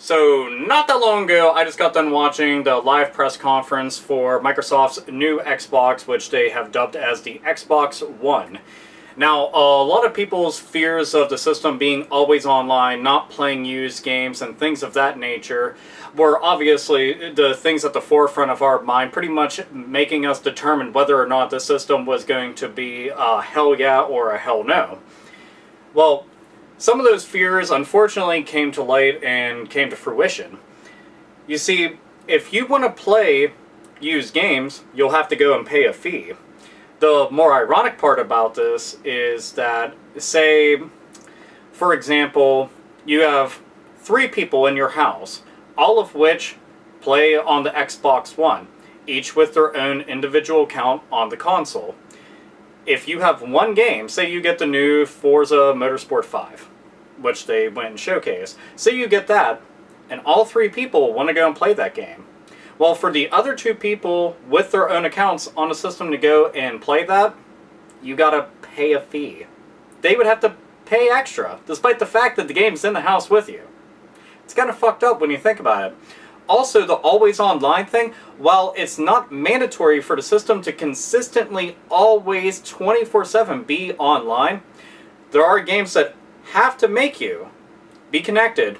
So, not that long ago, I just got done watching the live press conference for Microsoft's new Xbox, which they have dubbed as the Xbox One. Now, a lot of people's fears of the system being always online, not playing used games, and things of that nature were obviously the things at the forefront of our mind, pretty much making us determine whether or not the system was going to be a hell yeah or a hell no. Well, some of those fears unfortunately came to light and came to fruition. You see, if you want to play used games, you'll have to go and pay a fee. The more ironic part about this is that, say, for example, you have 3 people in your house, all of which play on the Xbox One, each with their own individual account on the console. If you have one game, say you get the new Forza Motorsport 5, which they went and showcased, say you get that, and all 3 people want to go and play that game. Well, for the other 2 people with their own accounts on the system to go and play that, you gotta pay a fee. They would have to pay extra, despite the fact that the game's in the house with you. It's kind of fucked up when you think about it. Also, the always online thing, while it's not mandatory for the system to consistently always 24/7 be online, there are games that have to make you be connected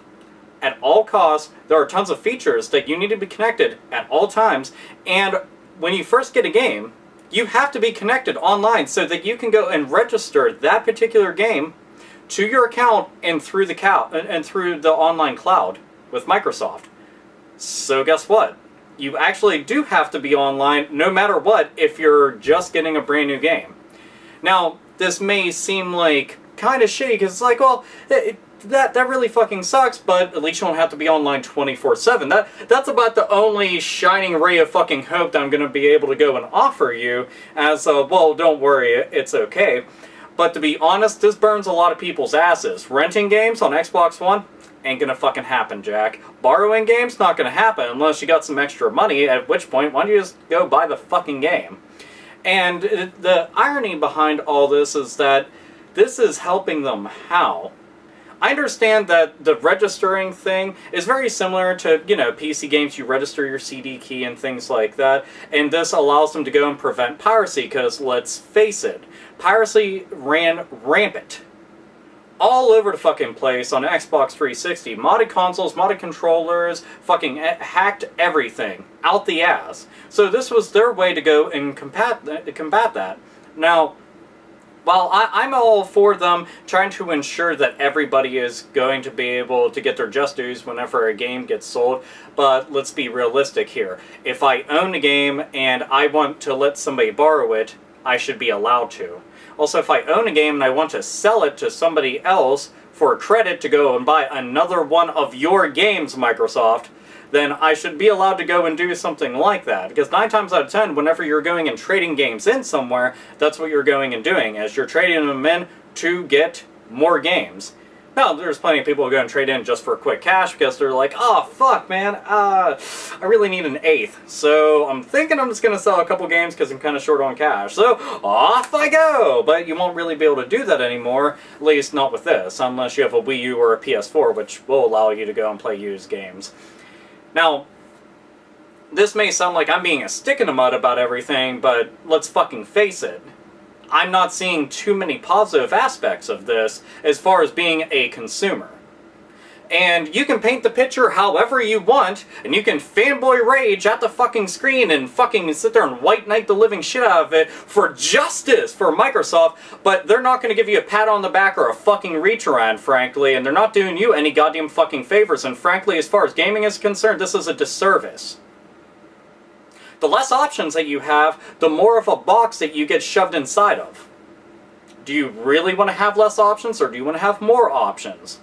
at all costs. There are tons of features that you need to be connected at all times, and when you first get a game, you have to be connected online so that you can go and register that particular game to your account and through the online cloud with Microsoft. So guess what? You actually do have to be online no matter what if you're just getting a brand new game. Now, this may seem like kind of shitty because it's like, well, that really fucking sucks, but at least you don't have to be online 24/7. That's about the only shining ray of fucking hope that I'm going to be able to go and offer you as, well, don't worry, it's okay. But to be honest, this burns a lot of people's asses. Renting games on Xbox One ain't gonna fucking happen, Jack. Borrowing games, not gonna happen unless you got some extra money, at which point, why don't you just go buy the fucking game? And the irony behind all this is that this is helping them how? I understand that the registering thing is very similar to, PC games. You register your CD key and things like that, and this allows them to go and prevent piracy, because let's face it, piracy ran rampant all over the fucking place on Xbox 360. Modded consoles, modded controllers, fucking hacked everything out the ass. So this was their way to go and combat that. Now, while I'm all for them trying to ensure that everybody is going to be able to get their just dues whenever a game gets sold, but let's be realistic here. If I own a game and I want to let somebody borrow it, I should be allowed to. Also, if I own a game and I want to sell it to somebody else for credit to go and buy another one of your games, Microsoft, then I should be allowed to go and do something like that. Because 9 times out of 10, whenever you're going and trading games in somewhere, that's what you're going and doing, as you're trading them in to get more games. Now, there's plenty of people who go and trade in just for quick cash because they're like, oh, fuck, man, I really need an 1/8. So I'm thinking I'm just going to sell a couple games because I'm kind of short on cash. So off I go! But you won't really be able to do that anymore, at least not with this, unless you have a Wii U or a PS4, which will allow you to go and play used games. Now, this may sound like I'm being a stick in the mud about everything, but let's fucking face it. I'm not seeing too many positive aspects of this as far as being a consumer. And you can paint the picture however you want, and you can fanboy rage at the fucking screen and fucking sit there and white knight the living shit out of it for justice for Microsoft, but they're not going to give you a pat on the back or a fucking reach around, frankly, and they're not doing you any goddamn fucking favors, and frankly, as far as gaming is concerned, this is a disservice. The less options that you have, the more of a box that you get shoved inside of. Do you really want to have less options, or do you want to have more options?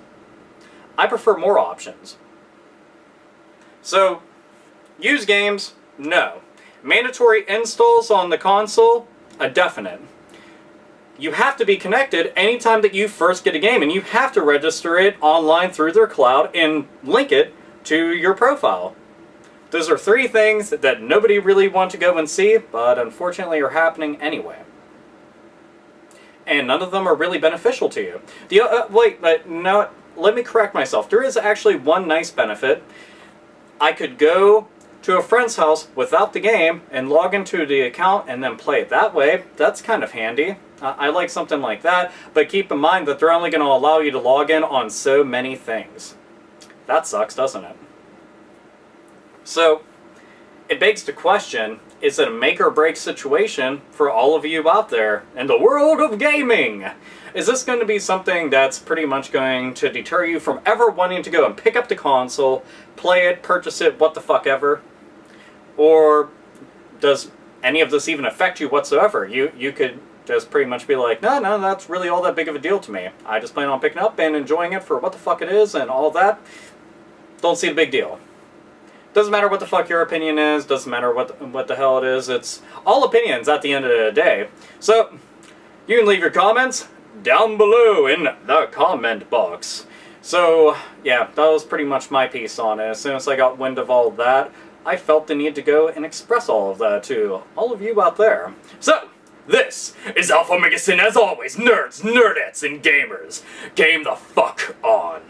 I prefer more options. So, used games, no. Mandatory installs on the console, a definite. You have to be connected anytime that you first get a game, and you have to register it online through their cloud and link it to your profile. Those are 3 things that nobody really wants to go and see, but unfortunately are happening anyway. And none of them are really beneficial to you. No, let me correct myself. There is actually one nice benefit. I could go to a friend's house without the game and log into the account and then play it that way. That's kind of handy. I like something like that, but keep in mind that they're only going to allow you to log in on so many things. That sucks, doesn't it? So, it begs the question, is it a make or break situation for all of you out there in the world of gaming? Is this going to be something that's pretty much going to deter you from ever wanting to go and pick up the console, play it, purchase it, what the fuck ever? Or does any of this even affect you whatsoever? You could just pretty much be like, no, that's really all that big of a deal to me. I just plan on picking up and enjoying it for what the fuck it is and all that. Don't see the big deal. Doesn't matter what the fuck your opinion is, doesn't matter what the hell it is, it's all opinions at the end of the day. So, you can leave your comments down below in the comment box. So, yeah, that was pretty much my piece on it. As soon as I got wind of all of that, I felt the need to go and express all of that to all of you out there. So, this is AlphaOmegaSin, as always, nerds, nerdettes, and gamers. Game the fuck on.